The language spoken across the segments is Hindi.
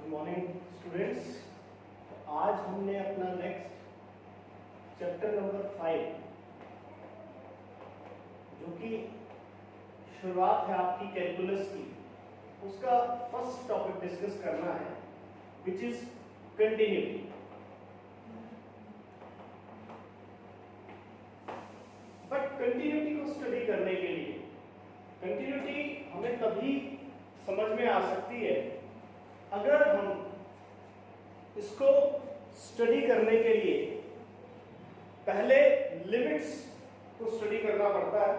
Good morning students. आज हमने अपना नेक्स्ट चैप्टर नंबर 5 जो कि शुरुआत है आपकी कैलकुलस की, उसका फर्स्ट टॉपिक डिस्कस करना है which is continuity. But continuity को स्टडी करने के लिए कंटिन्यूटी हमें तभी समझ में आ सकती है अगर हम इसको स्टडी करने के लिए पहले लिमिट्स को स्टडी करना पड़ता है,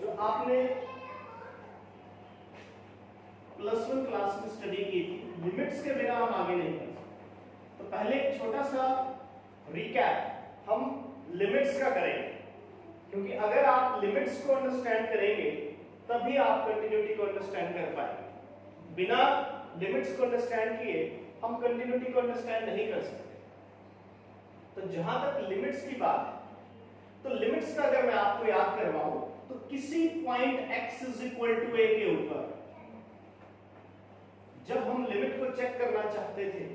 जो आपने +1 क्लास में स्टडी की थी। लिमिट्स के बिना हम आगे नहीं बढ़ सकते। तो पहले एक छोटा सा रिकैप हम लिमिट्स का करेंगे, क्योंकि अगर आप लिमिट्स को अंडरस्टैंड करेंगे तभी आप कंटिन्यूटी को अंडरस्टैंड कर पाएंगे। बिना लिमिट्स को अंडरस्टैंड किए हम कंटिन्यूटी को अंडरस्टैंड नहीं कर सकते। तो जहां तक लिमिट्स की बात है, तो लिमिट्स का अगर मैं आपको याद करवाऊं तो किसी पॉइंट x = a के ऊपर जब हम लिमिट को चेक करना चाहते थे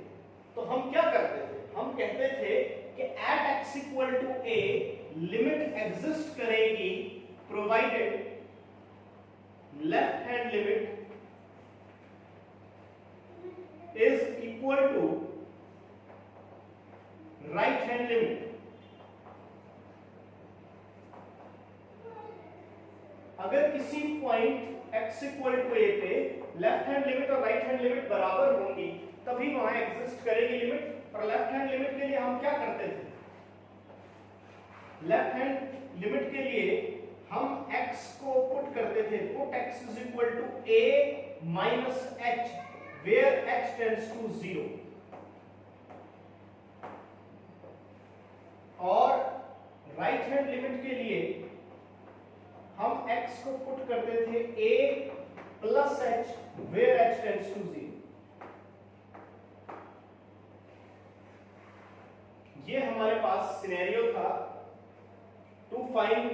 तो हम क्या करते थे? हम कहते थे कि at x = a limit exist करेगी provided left hand limit is equal to right hand limit। अगर किसी पॉइंट x = a पे लेफ्ट हैंड लिमिट और राइट हैंड लिमिट बराबर होंगी तभी वहां एग्जिस्ट करेगी लिमिट। और लेफ्ट हैंड लिमिट के लिए हम क्या करते थे? लेफ्ट हैंड लिमिट के लिए हम x को पुट करते थे, put x = a - h where h tends to 0। और राइट हैंड लिमिट के लिए हम x को पुट करते थे a + h where h tends to 0। ये हमारे पास सिनेरियो था to find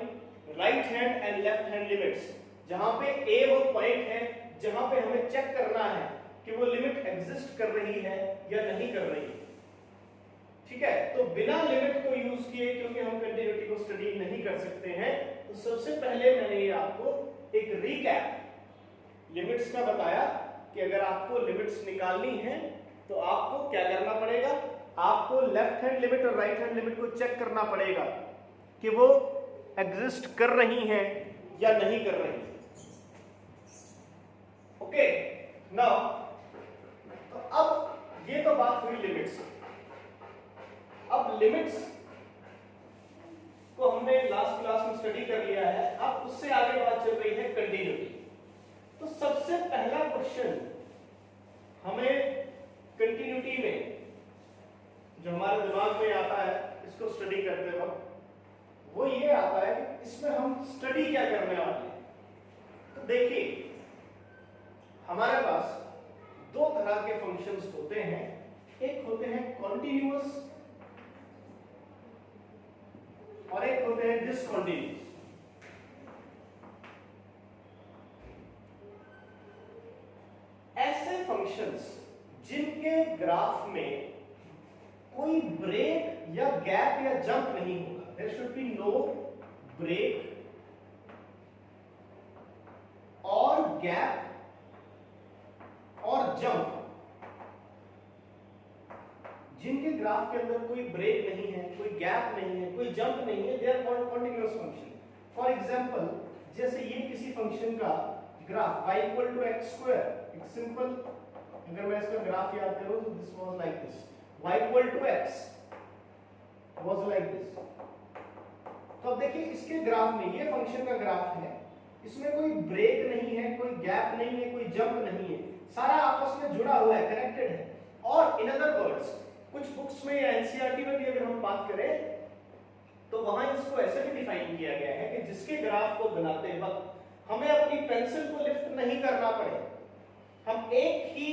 right hand and left hand limits, जहां पे a वो पॉइंट है जहां पे हमें चेक करना है कि वो लिमिट एग्जिस्ट कर रही है या नहीं कर रही है। ठीक है, तो बिना लिमिट को यूज किए, क्योंकि हम कंटिन्यूटी को स्टडी नहीं कर सकते हैं, तो सबसे पहले मैंने ये आपको एक रिकैप लिमिट्स का बताया कि अगर आपको लिमिट्स निकालनी है तो आपको क्या करना पड़ेगा? आपको लेफ्ट हैंड लिमिट और राइट हैंड लिमिट को चेक करना पड़ेगा कि वो एग्जिस्ट कर रही हैं या नहीं कर रही। ओके, नाउ तो अब ये तो बात हुई लिमिट्स। अब लिमिट्स को हमने लास्ट क्लास में स्टडी कर लिया है, अब उससे आगे बात चल रही है कंटिन्यूटी। तो सबसे पहला क्वेश्चन हमें कंटिन्यूटी में जो हमारे दिमाग में आता है इसको स्टडी करते वक्त, वो ये आता है कि इसमें हम स्टडी क्या करने वाले हैं। तो देखिए, हमारे पास दो तरह के फंक्शंस होते हैं। एक होते हैं कॉन्टिन्यूअस और एक होते हैं डिसकंटिन्यूअस। ऐसे फंक्शंस जिनके ग्राफ में कोई ब्रेक या गैप या जंप नहीं होगा, there should be no break और गैप और जंप, जिनके ग्राफ के अंदर कोई ब्रेक नहीं है, कोई गैप नहीं है, कोई जंप नहीं है, they are called continuous function. For example, जैसे ये किसी फंक्शन का ग्राफ y = x², एक सिंपल, अगर मैं इसका ग्राफ याद करूं तो this was like this, y = x was like this. तो अब देखिए इसके ग्राफ में, ये फंक्शन का ग्राफ है, इसमें कोई ब्रेक नहीं है, कोई गैप नहीं है, कोई जंप नहीं है, सारा आपस में जुड़ा हुआ है, कनेक्टेड है। और इन अदर वर्ड्स, कुछ बुक्स में या एनसीईआरटी में भी अगर हम बात करें तो वहां इसको ऐसे भी डिफाइन किया गया है कि जिसके ग्राफ को बनाते वक्त हमें अपनी पेंसिल को लिफ्ट नहीं करना पड़े। हम एक ही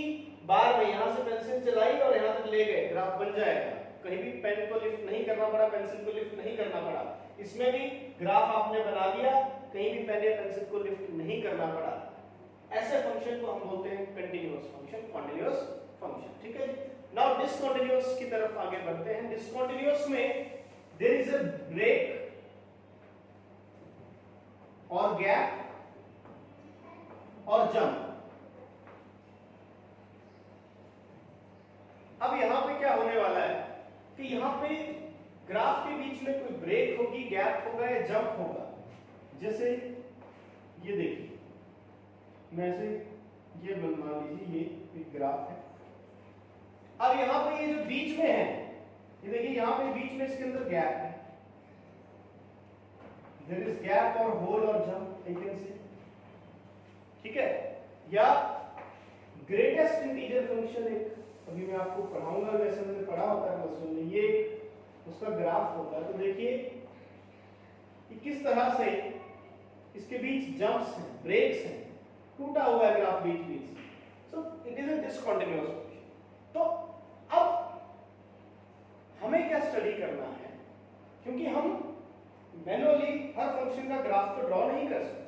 बार में यहां से पेंसिल चलाई और यहां तक ले गए, ग्राफ बन जाएगा। कहीं भी पेन को लिफ्ट नहीं करना पड़ा, पेंसिल को लिफ्ट नहीं करना पड़ा। इसमें भी ग्राफ आपने बना दिया, कहीं भी पेन या पेंसिल को लिफ्ट नहीं करना पड़ा। ऐसे फंक्शन को हम बोलते हैं continuous function, continuous function. Now discontinuous की तरफ आगे बढ़ते हैं। डिसकंटिन्यूअस में देयर इज अ ब्रेक और गैप और जंप। अब यहां पे क्या होने वाला है कि यहां पे ग्राफ के बीच में कोई ब्रेक होगी, गैप होगा या जंप होगा। जैसे ये देखिए, मैं ऐसे ये मान लीजिए ये एक ग्राफ है। अब यहां पे ये जो बीच में है, ये देखिए यहां पे बीच में इसके अंदर गैप है, देयर इज गैप और होल और जंप, यू कैन सी, ठीक है। या ग्रेटेस्ट इंटीजर फंक्शन, एक अभी मैं आपको पढ़ाऊंगा, वैसे मैंने पढ़ा होता है क्लास में, ये उसका ग्राफ होता है। तो देखिए कि किस तरह से इसके बीच जंप्स हैं, ब्रेक्स हैं, टूटा हुआ है ग्राफ बीच बीच से। So it is a discontinuous function. तो अब हमें क्या स्टडी करना है, क्योंकि हम मैनुअली हर फंक्शन का ग्राफ तो ड्रॉ नहीं कर सकते,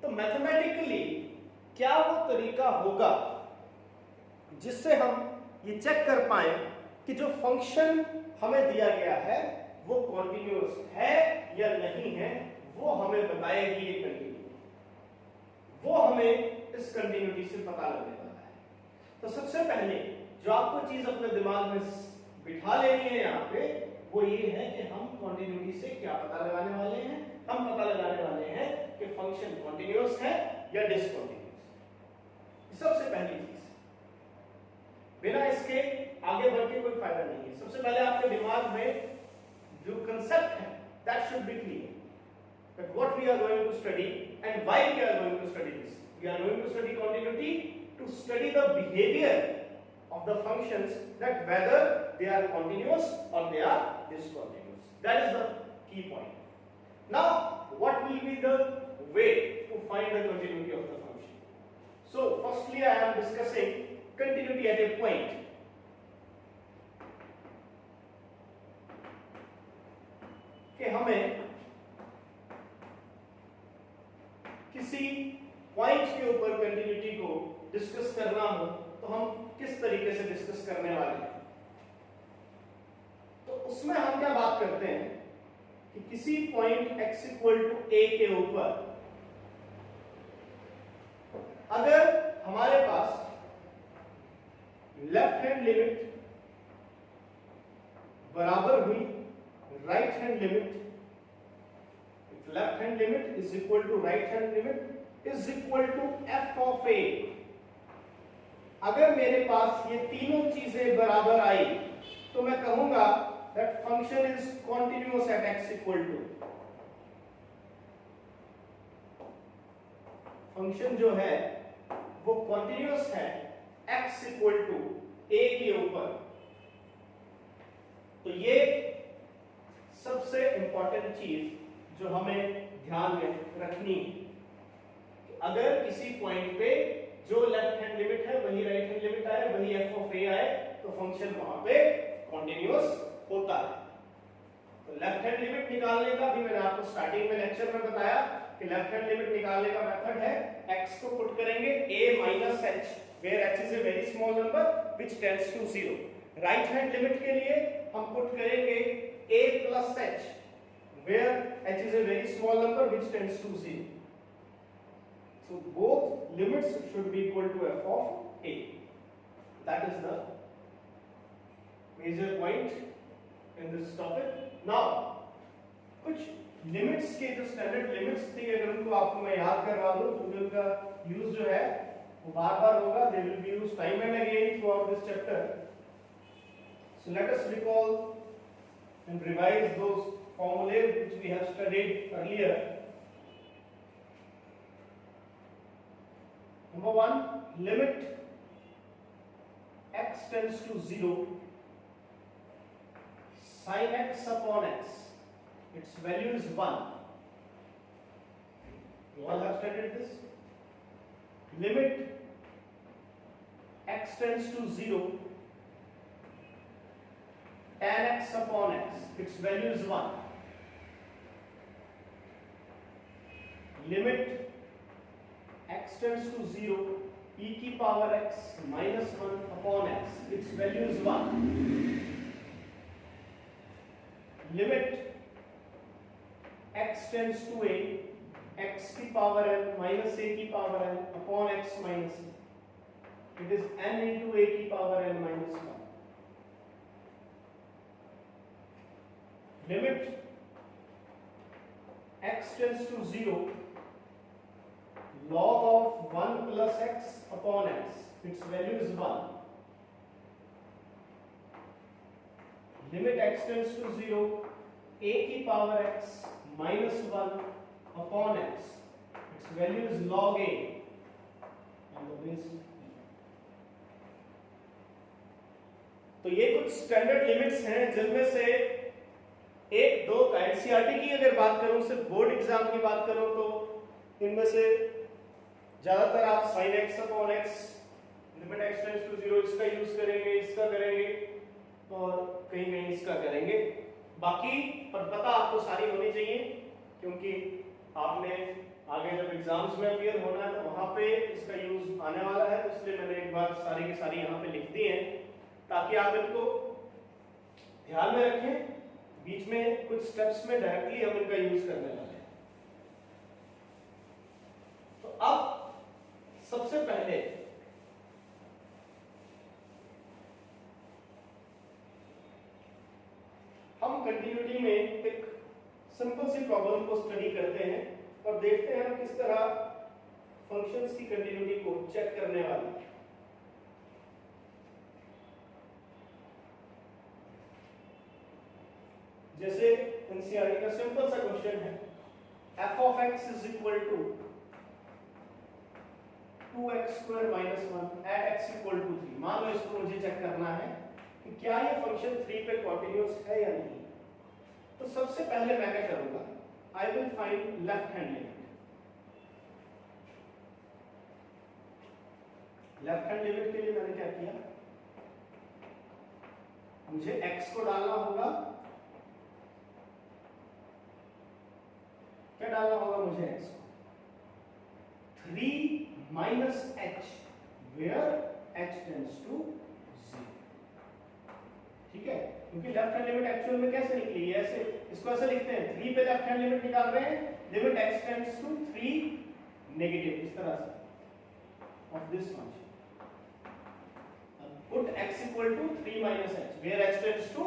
तो मैथमेटिकली क्या वो तरीका होगा जिससे हम ये चेक कर पाए कि जो फंक्शन हमें दिया गया है वो कॉन्टिन्यूअस है या नहीं है। वो हमें बताएगी ये कंटिन्यूटी, वो हमें इस कंटिन्यूटी से पता लगने वाला है। तो सबसे पहले जो आपको चीज अपने दिमाग में बिठा लेनी है यहाँ पे, वो ये है कि हम कॉन्टिन्यूटी से क्या पता लगाने वाले हैं। हम पता लगाने वाले हैं कि फंक्शन कॉन्टिन्यूअस है या डिसकंटिन्यूअस। सबसे पहली चीज, बिना इसके आगे बढ़ के कोई फायदा नहीं है। सबसे पहले आपके दिमाग में जो कंसेप्ट है that should be clear, that what we are going to study and why we are going to study this. We are going to study continuity to study the behavior of the functions, that whether they are continuous or they are discontinuous. That is the key point. Now what will be the way to find the continuity of the function? So firstly I am discussing continuity at a point. कि हमें किसी पॉइंट के ऊपर कंटिन्यूटी को डिस्कस करना हो तो हम किस तरीके से डिस्कस करने वाले हैं। तो उसमें हम क्या बात करते हैं कि किसी point x equal to a के ऊपर अगर हमारे पास लेफ्ट हैंड लिमिट बराबर हुई right hand limit, left hand limit is equal to right hand limit is equal to f of a, अगर मेरे पास ये तीनों चीजें बराबर आई तो मैं कहूंगा that function is continuous at x equal to, function जो है वो continuous है x equal to a के ऊपर। तो ये सबसे इंपॉर्टेंट चीज जो हमें ध्यान में रखनी है, अगर किसी पॉइंट पे जो लेफ्ट हैंड लिमिट है वही राइट हैंड लिमिट आए, वही f ऑफ a आए, तो फंक्शन वहां पे कॉन्टिन्यूअस होता है। तो लेफ्ट हैंड लिमिट निकालने का भी मैंने आपको स्टार्टिंग में लेक्चर में बताया कि लेफ्ट हैंड लिमिट निकालने का मेथड है x को पुट करेंगे a minus h, where h is a very small number which tends to 0। Right hand limit के लिए हम पुट करेंगे a plus h, where h is a very small number which tends to 0. So both limits should be equal to f of a. That is the major point in this topic. Now कुछ लिमिट्स के जो स्टैंडर्ड लिमिट्स थी, अगर उनको आपको मैं याद करवा दूं तो उनका यूज जो है वो बार-बार होगा। They will be used time and again throughout this chapter. So let us recall and revise those formulae which we have studied earlier. Number 1, limit x tends to 0, sin x upon x, its value is 1. You all have studied this. Limit x tends to 0, tan x upon x, its value is 1. Limit x tends to 0, e की power x minus 1 upon x, its value is 1. Limit x tends to a, x की पावर n minus a की power n upon x minus a. It is n into a की power n minus 1. Limit x tends to 0, log of 1 plus x upon x, its value is 1. Limit x tends to 0, a की power x minus 1 upon x, its value is log a on the base. तो ये कुछ स्टैंडर्ड लिमिट्स हैं जिनमें से एक दो का एनसीईआरटी की अगर बात करूं, सिर्फ बोर्ड एग्जाम की बात करूं, तो इनमें से ज्यादातर आप sin x upon x, limit x tends to 0 इसका यूज करेंगे, इसका करेंगे और कहीं कहीं इसका करेंगे। बाकी पर पता आपको सारी होनी चाहिए, क्योंकि आपने आगे जब एग्जाम्स में अपीयर होना है तो वहां पे इसका यूज आने वाला है, तो इसलिए मैंने एक बार सारी की सारी यहाँ पे लिख दी हैं ताकि आप इनको ध्यान में रखें। बीच में कुछ स्टेप्स में डायरेक्टली हम इनका यूज करने वाले हैं। तो अब सबसे पहले हम कंटिन्यूटी में एक सिंपल सी प्रॉब्लम को स्टडी करते हैं और देखते हैं हम किस तरह फंक्शंस की कंटिन्यूटी को चेक करने वाले हैं। जैसे एनसीईआरटी का सिंपल सा क्वेश्चन है, f of x is equal to 2x square minus 1 at x equal to 3। मान लो इसको मुझे चेक करना है कि क्या ये फंक्शन 3 पे कॉन्टिन्यूअस है या नहीं। तो सबसे पहले मैं क्या करूंगा, I will find left hand limit. Left hand limit के लिए मैंने क्या किया, मुझे x को डालना होगा, क्या डालना होगा मुझे x को, 3 minus h where h tends to 0। ठीक है, क्योंकि लेफ्ट हैंड लिमिट एक्चुअल में कैसे निकली है, ऐसे इसको ऐसे लिखते हैं, 3 पे लेफ्ट हैंड लिमिट निकाल रहे हैं, limit x tends to 3 negative, इस तरह से of this function. Put x equal to 3 minus h where h tends to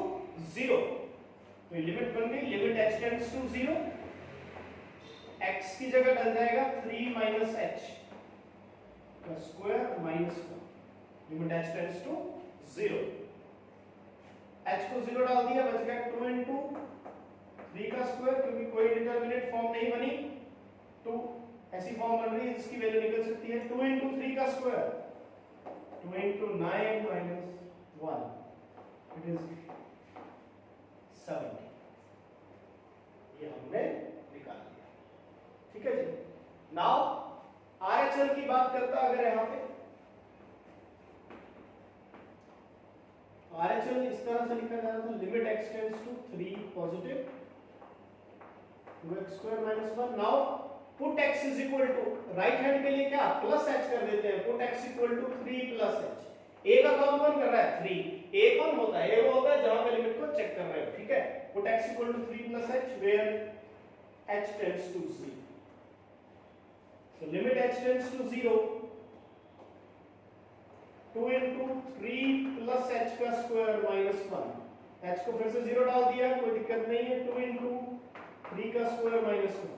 0। तो लिमिट बन गई, limit h tends to 0, x की जगह डल जाएगा 3 minus h का square minus 1, limit h tends to 0। h को 0 डाल दिया, बच गया 2 into 3 का स्क्वायर, क्योंकि कोई डिटरमिनेट फॉर्म नहीं बनी, 2 ऐसी फॉर्म बन रही है जिसकी वैल्यू निकल सकती है, 2 into 3 का square, 2 into 9 minus 1, it is 70। ये हमने निकाल लिया। ठीक है जी। नाउ RHL की बात करता अगर यहाँ पे RHL इस तरह से लिखा जाता है, limit x tends to 3 positive 2x square minus 1। Now put x is equal to, right hand के लिए क्या प्लस h कर देते हैं, put x equal to 3 plus h। a का कौन कर रहा है 3, a कौन होता है, a वो होता है जहां पे लिमिट को चेक कर रहे हो। ठीक है, put x equal to 3 plus h where h tends to 0। So limit h tends to 0, 2 into 3 plus h का स्क्वायर माइनस 1, h को फिर से 0 डाल दिया, कोई दिक्कत नहीं है, 2 into 3 का square minus 1,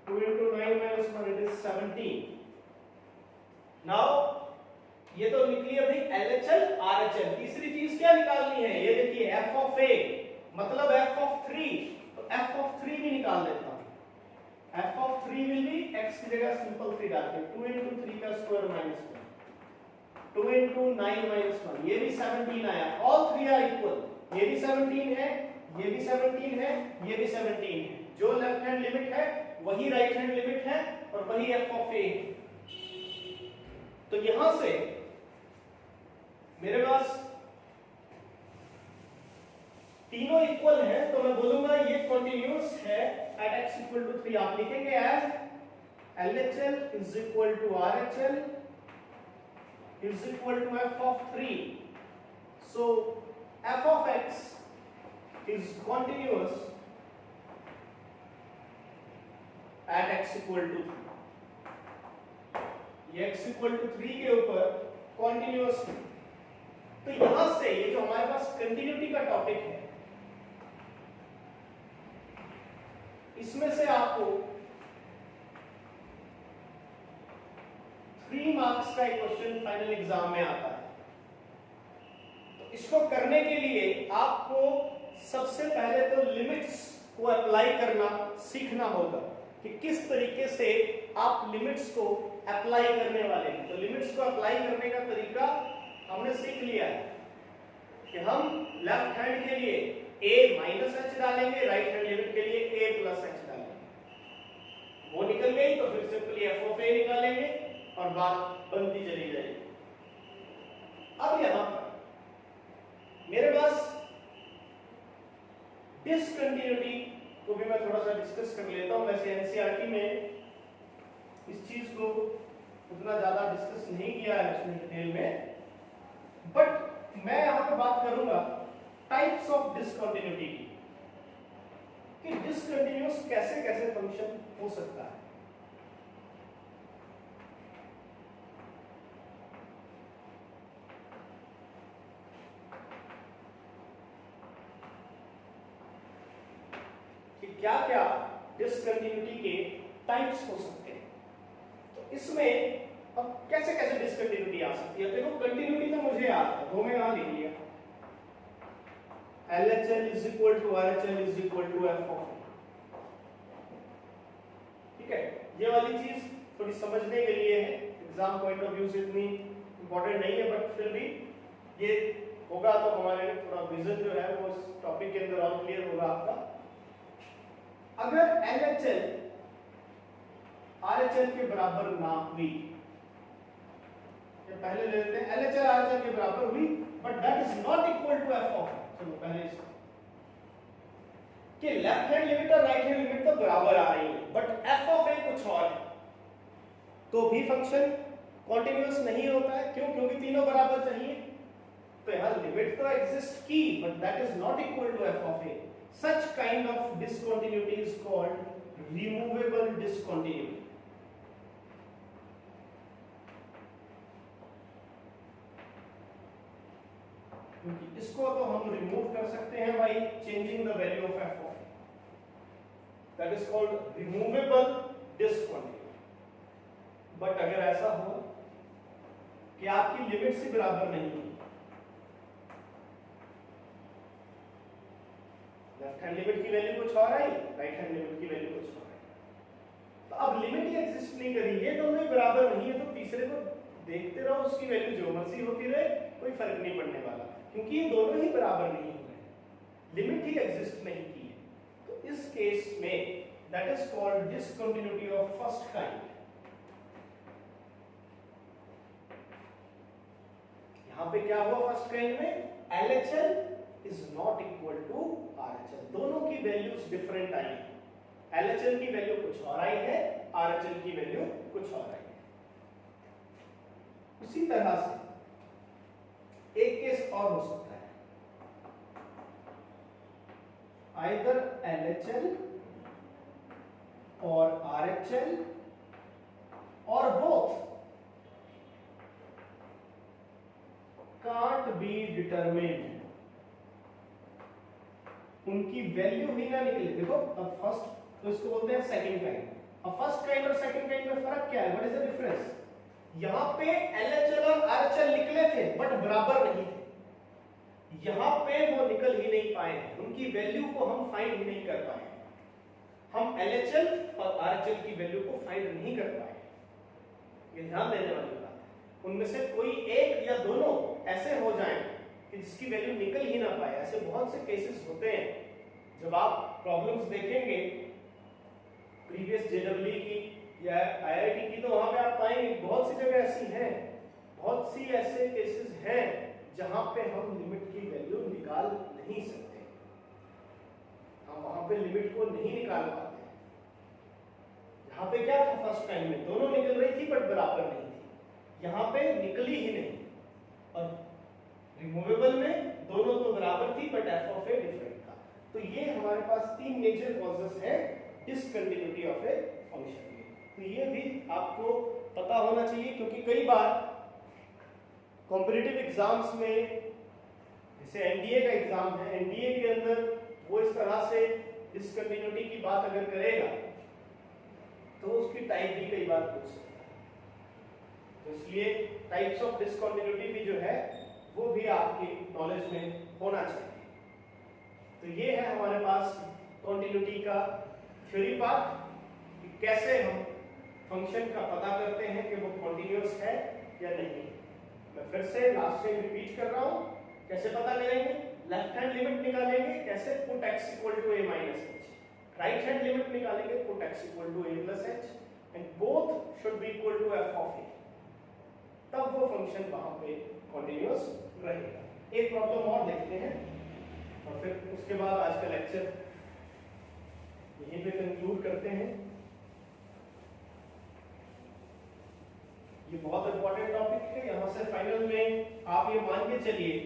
2 into 9 minus 1, it is 17। Now ये तो निकली है भाई LHL RHL। तीसरी चीज क्या निकालनी है, ये देखिए f of a मतलब f of 3, तो f of 3 भी निकाल देता हूं। f of 3 will be x की जगह सिंपल 3 डाल के 2 into 3 का स्क्वायर माइनस 1, 2 into 9 minus 1, ये भी 17 आया। ऑल 3 आर इक्वल, ये भी 17 है, ये भी 17 है, ये भी 17 है। जो लेफ्ट हैंड लिमिट है वही राइट हैंड लिमिट है और वही f of a है। तो यहां से मेरे पास तीनों इक्वल हैं, तो मैं बोलूंगा ये कंटीन्यूअस है एट x equal to 3। आप लिखेंगे as LHL is equal to RHL is equal to f of 3. So f of x is continuous at x equal to 3. ये x equal to 3 के ऊपर continuous है। तो यहां से ये जो हमारे पास कंटिन्यूटी का टॉपिक है, इसमें से आपको 3 मार्क्स का एक क्वेश्चन फाइनल एग्जाम में आता है। तो इसको करने के लिए आपको सबसे पहले तो लिमिट्स को अप्लाई करना सीखना होगा कि किस तरीके से आप लिमिट्स को अप्लाई करने वाले हैं। तो लिमिट्स को अप्लाई करने का तरीका हमने सीख लिया है कि हम लेफ्ट हैंड के लिए a माइनस एच डालेंगे, राइट हैंड लिमिट के लिए a प्लस एच डालेंगे। वो निकल गई तो फिर सिंपली f ऑफ a निकालेंगे और बात बनती चली जाएगी। अब यहां पर मेरे पास डिसकंटिन्यूटी को भी मैं थोड़ा सा डिस्कस कर लेता हूं। वैसे एनसीईआरटी में इस चीज को उतना ज्यादा डिस्कस नहीं किया है उसमें डिटेल में, बट मैं यहां पे बात करूंगा टाइप्स ऑफ डिसकंटिन्यूटी की, कि डिसकंटिन्यूअस कैसे कैसे फंक्शन हो सकता है। कि क्या क्या डिसकंटिन्यूटी के टाइप्स हो सकते हैं। तो इसमें अब कैसे कैसे डिसकंटिन्यूटी आ सकती है। देखो कंटिन्यूटी तो मुझे याद है, दो में यहां लिख लिया, LHL is equal to RHL is equal to f of a। ठीक है, ये वाली चीज थोड़ी समझने के लिए है, एग्जाम पॉइंट ऑफ व्यू से इतनी इंपॉर्टेंट नहीं है, बट फिर भी ये होगा तो हमारे थोड़ा विजन जो है वो इस टॉपिक के अंदर और क्लियर होगा आपका। अगर LHL RHL के बराबर ना हुई, पहले ले लेते हैं LHL RHL के बराबर हुई but that is not equal to f of a। चलो पहले इसको कि लेफ्ट हैंड लिमिट और राइट हैंड लिमिट तो बराबर आ रही है बट f ऑफ a कुछ और है, तो भी फंक्शन कॉन्टिन्यूअस नहीं होता है। क्यों? क्योंकि तीनों बराबर चाहिए। तो यहां लिमिट तो एग्जिस्ट की but that is not equal to f of a। Such kind of discontinuity is called removable discontinuity. क्योंकि इसको तो हम रिमूव कर सकते हैं by changing the value of f of a। That is called removable discontinuity. But अगर ऐसा हो कि आपकी लिमिट से बराबर नहीं है, लेफ्ट हैंड लिमिट की वैल्यू कुछ और आई, राइट हैंड लिमिट की वैल्यू कुछ और आई, तो अब लिमिट ही एग्जिस्ट नहीं करी, ये दोनों ही बराबर नहीं है, तो तीसरे को देखते रहो, उसकी वैल्यू जो मर्जी होती रहे, कोई फर्क नहीं पड़ने वाला, क्योंकि ये दोनों ही बराबर नहीं हो रहे, लिमिट ही एग्जिस्ट नहीं की है। तो इस केस में that is called discontinuity of first kind. यहां पे क्या हुआ फर्स्ट काइंड में? LHL is not equal to RHL, दोनों की वैल्यूज डिफरेंट आई है। LHL की वैल्यू कुछ और आई है, RHL की वैल्यू कुछ और आई है। उसी तरह से एक केस और हो सकता है, आइदर LHL और RHL और बोथ can't be determined, उनकी वैल्यू ही ना निकले। देखो अब फर्स्ट तो इसको बोलते हैं सेकंड काइंड। अब फर्स्ट काइंड और सेकंड काइंड में फर्क क्या है? What is the difference? यहां पे LHL और RHL निकले थे बट बराबर नहीं थे, यहां पे वो निकल ही नहीं पाए हैं, उनकी वैल्यू को हम फाइंड ही नहीं कर पाए, हम LHL और RHL की वैल्यू को फाइंड नहीं कर पाए। ये ध्यान देने वाली बात है। उनमें से कोई एक या दोनों ऐसे हो जाएं कि जिसकी वैल्यू निकल ही ना पाए। ऐसे बहुत से केसेस होते हैं। जब आप प्रॉब्लम्स देखेंगे प्रीवियस JEE की या IIT की, तो वहां पे आप पाएंगे बहुत सी जगह ऐसी हैं, बहुत सी ऐसे केसेस हैं जहां पे हम लिमिट की वैल्यू निकाल नहीं सकते, हम वहां पे लिमिट को नहीं निकाल पाते। यहाँ पे क्या था फर्स्ट टाइम में दोनों निकल रही थी बट बराबर नहीं थी, यहाँ पे निकली ही नहीं। और रिमूवेबल में दोनों तो बराबर थी but F of a different था। तो ये हमारे पास तीन मेजर कॉजेस है डिसकंटिन्यूटी ऑफ ए फंक्शन में। तो ये भी आपको पता होना चाहिए, क्योंकि कई बार कॉम्पिटिटिव एग्जाम्स में, जैसे एनडीए का एग्जाम है, एनडीए के अंदर वो इस तरह से डिसकंटिन्यूटी की बात अगर करेगा तो उसकी टाइप भी कई बार पूछ सकता है। तो इसलिए टाइप्स ऑफ डिसकंटिन्यूटी भी जो है वो भी आपकी नॉलेज में होना चाहिए। तो ये है हमारे पास कंटिन्यूटी का थ्योरी पार्ट, कि कैसे हम फंक्शन का पता करते हैं कि वो कॉन्टिन्यूअस है या नहीं। मैं फिर से लास्ट टाइम रिपीट कर रहा हूं, कैसे पता करेंगे? लेफ्ट हैंड लिमिट निकालेंगे कैसे, put x equal to a minus h। Right hand limit निकालेंगे put x equal to a plus h and both should be equal to f of a, तब वो फंक्शन वहां पे कॉन्टिन्यूअस रहेगा। एक प्रॉब्लम और देखते हैं और फिर उसके बाद आज का लेक्चर यहीं पे कंक्लूड करते हैं। ये बहुत इंपॉर्टेंट टॉपिक है। यहां से फाइनल में आप ये मान के चलिए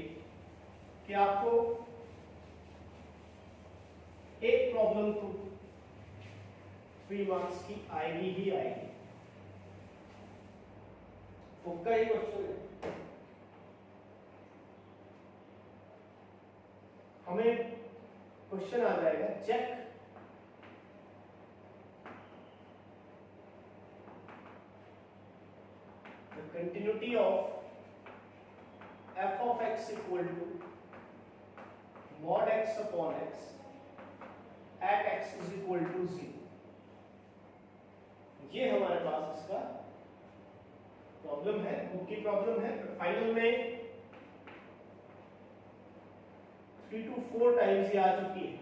कि आपको एक प्रॉब्लम तो 3 मार्क्स की आएगी ही आएगी। उसका ही क्वेश्चन है, हमें क्वेश्चन आ जाएगा check the continuity of f of x equal to mod x upon x at x is equal to 0। ये हमारे पास इसका प्रॉब्लम है, बुक की प्रॉब्लम है। फाइनल में 3 to 4 टाइम्स ये आ चुकी है।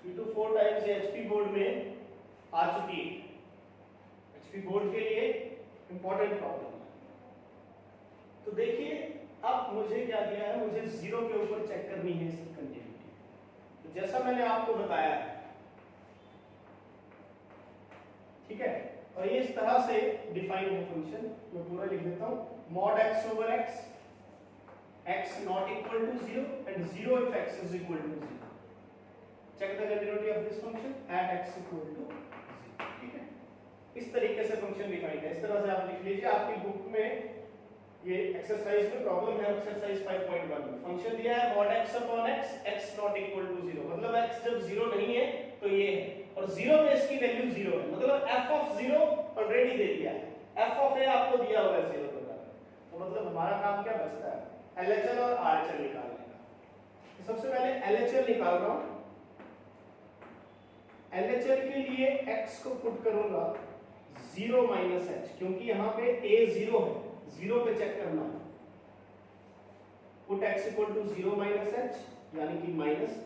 3 to 4 टाइम्स ये एचपी बोर्ड में आ चुकी है। एचपी बोर्ड के लिए इंपॉर्टेंट प्रॉब्लम है। तो देखिए अब मुझे क्या दिया है, मुझे 0 के ऊपर चेक करनी है इसकी कंटिन्यूटी। तो जैसा मैंने आपको बताया है, ठीक है, और ये इस तरह से डिफाइन है फंक्शन। मैं पूरा लिख देता हूं, mod x over x, x not equal to 0 and 0 if x is equal to 0। check the continuity of this function at x equal to 0। ठीक है, इस तरीके से फंक्शन डिफाइन है। इस तरह से आप लिख लीजिए। आपकी बुक में ये एक्सरसाइज में प्रॉब्लम है, एक्सरसाइज 5.1 में फंक्शन दिया है mod x upon x, x not equal to 0, मतलब x जब 0 नहीं है तो ये है, और 0 पे इसकी वैल्यू 0 है, मतलब f of 0 ऑलरेडी दे दिया है, f of a आपको दिया हुआ है 0 के बराबर। तो मतलब हमारा काम क्या बचता है, LHL और RHL निकालने का। तो सबसे पहले LHL निकाल रहा हूं। LHL के लिए x को पुट करूंगा 0 माइनस h, क्योंकि यहाँ पे a 0 है, 0 पे चेक करना है। Put x equal to 0 minus h, यानी कि माइनस h।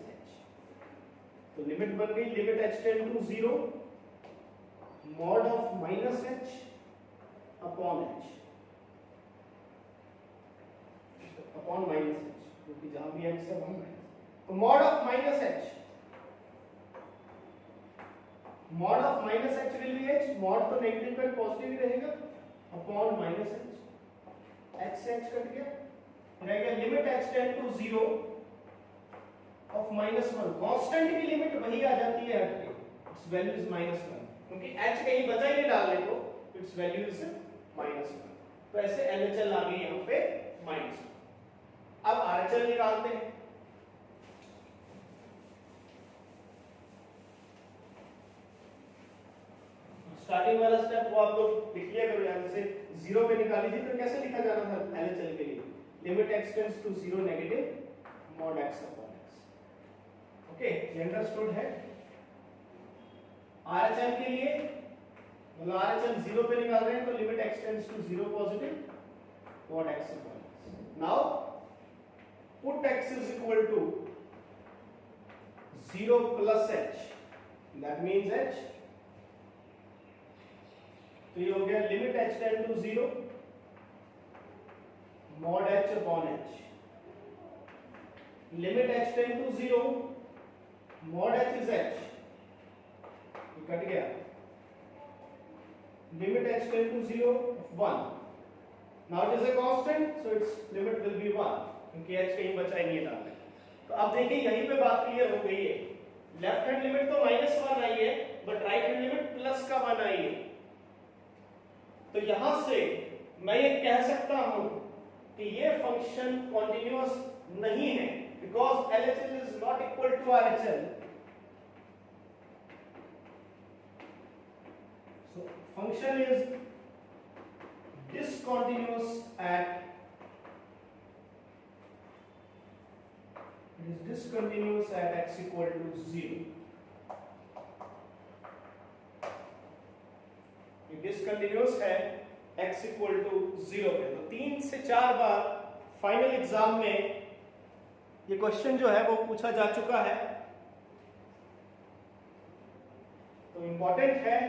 तो लिमिट बन गई, limit h tend to 0 mod of minus h upon h, upon minus h, क्योंकि जहां भी x है वहां माइनस। तो mod of minus h, mod of minus h will be h, mod तो नेगेटिव का पॉजिटिव ही रहेगा, अपॉन माइनस h, h से h कट गया, रह गया limit h tend to 0 of -1। Constant की लिमिट वही आ जाती है हट के, इट्स वैल्यू इज -1, क्योंकि h कहीं बचा ही नहीं डालने को, इट्स वैल्यू इज -1। तो ऐसे LHL आ गई यहां पे -1। अब RHL निकालते हैं। स्टार्टिंग वाला स्टेप वो आप लोग लिख लिया करो, यहां से 0 पे निकाली थी तो कैसे लिखा जाना था LHL के लिए, limit x tends to 0 negative mod x अपॉन x। ओके, ये अंडरस्टूड है। RHL के लिए मतलब RHL 0 पे निकाल रहे हैं तो limit x tends to 0 positive mod x अपॉन x। Now put x is equal to 0 plus h, that means h। तो ये हो गया limit h tend to 0 mod h upon h, limit h tend to 0 mod h is h, ये कट गया, limit h tend to 0 of 1. Now it is a constant, so its limit will be 1, क्योंकि h कहीं बचा ही नहीं है डालने। तो अब देखिए यहीं पे बात क्लियर हो गई है, लेफ्ट हैंड लिमिट तो -1 आई है, but right hand limit plus का 1 आई है। तो यहां से मैं ये कह सकता हूं कि ये फंक्शन कॉन्टिन्यूअस नहीं है, because LHL is not equal to RHL। So function is discontinuous at x equal to 0. ये डिसकंटिन्यूअस है x इक्वल टू 0 पे। तो 3 से 4 बार फाइनल एग्जाम में ये क्वेश्चन जो है वो पूछा जा चुका है, तो इंपॉर्टेंट है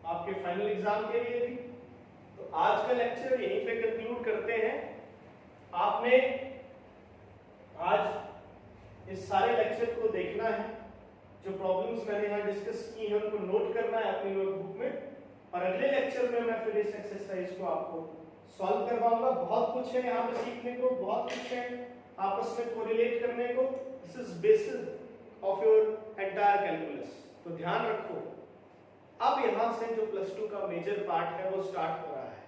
आपके फाइनल एग्जाम के लिए भी। तो आज का लेक्चर यहीं पे कंक्लूड करते हैं। आपने आज इस सारे लेक्चर को देखना है, जो प्रॉब्लम्स मैंने यहाँ डिस्कस की हैं उनको नोट करना है अपनी नोटबुक में, और अगले लेक्चर में मैं फिर इस एक्सरसाइज को आपको सॉल्व करवाऊंगा। बहुत कुछ है यहाँ पे सीखने को, बहुत कुछ है आपस में कोरिलेट करने को। This is basis of your entire calculus. तो ध्यान रखो, अब यहाँ से जो +2 का मेजर पार्ट है वो स्टार्ट हो रहा है।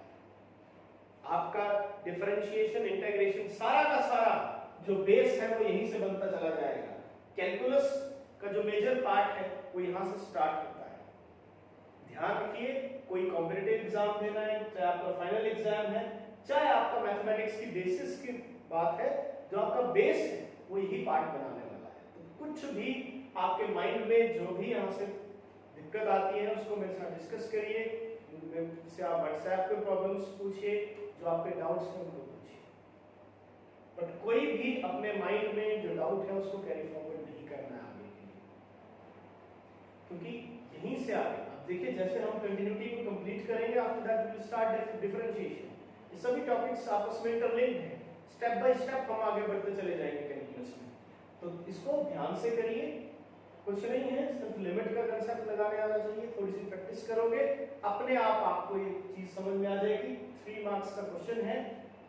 आपका डिफरेंशिएशन, इंटीग्रेशन, सारा का सारा जो बेस है वो यहीं से बनता चला जाएगा। कैलकुलस का जो मेजर पार्ट है वो यहाँ से स्टार्ट होता है। ध्यान रखिए, कोई कॉम्पिटिटिव एग्जाम देना है, चाहे आपका फाइनल एग्जाम है, चाहे आपका मैथमेटिक्स की बेसिस की बात है, जो आपका बेस है वो यही पार्ट बनाने वाला है। तो कुछ भी आपके माइंड में जो भी यहाँ से दिक्कत आती है उसको मेरे साथ डिस्कस करिए, से आप व्हाट्सएप पे प्रॉब्लम्स पूछिए, जो आपके डाउट्स हैं उनको पूछिए, बट कोई भी अपने माइंड में जो डाउट है उसको कैरी फॉरवर्ड नहीं करना है आगे के लिए, क्योंकि यहीं से आगे अब देखिए जैसे हम कंटिन्यूटी को कंप्लीट करेंगे, after that we will start differentiation. ये सभी टॉपिक्स आपस में इंटरलिंक्ड हैं, स्टेप बाय स्टेप हम आगे बढ़ते चले जाएंगे कैलकुलस में। तो इसको ध्यान से करिए, कुछ नहीं है, सिर्फ लिमिट का कंसेप्ट लगाने आना चाहिए। थोड़ी सी प्रैक्टिस करोगे अपने आप आपको ये चीज समझ में आ जाएगी। 3 मार्क्स का क्वेश्चन है,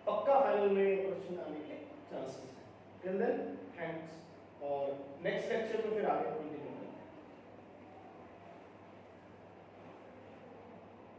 पक्का फाइनल में क्वेश्चन आने के चांसेस हैं। टिल देन थैंक्स, और नेक्स्ट लेक्चर में फिर आगे कंटिन्यू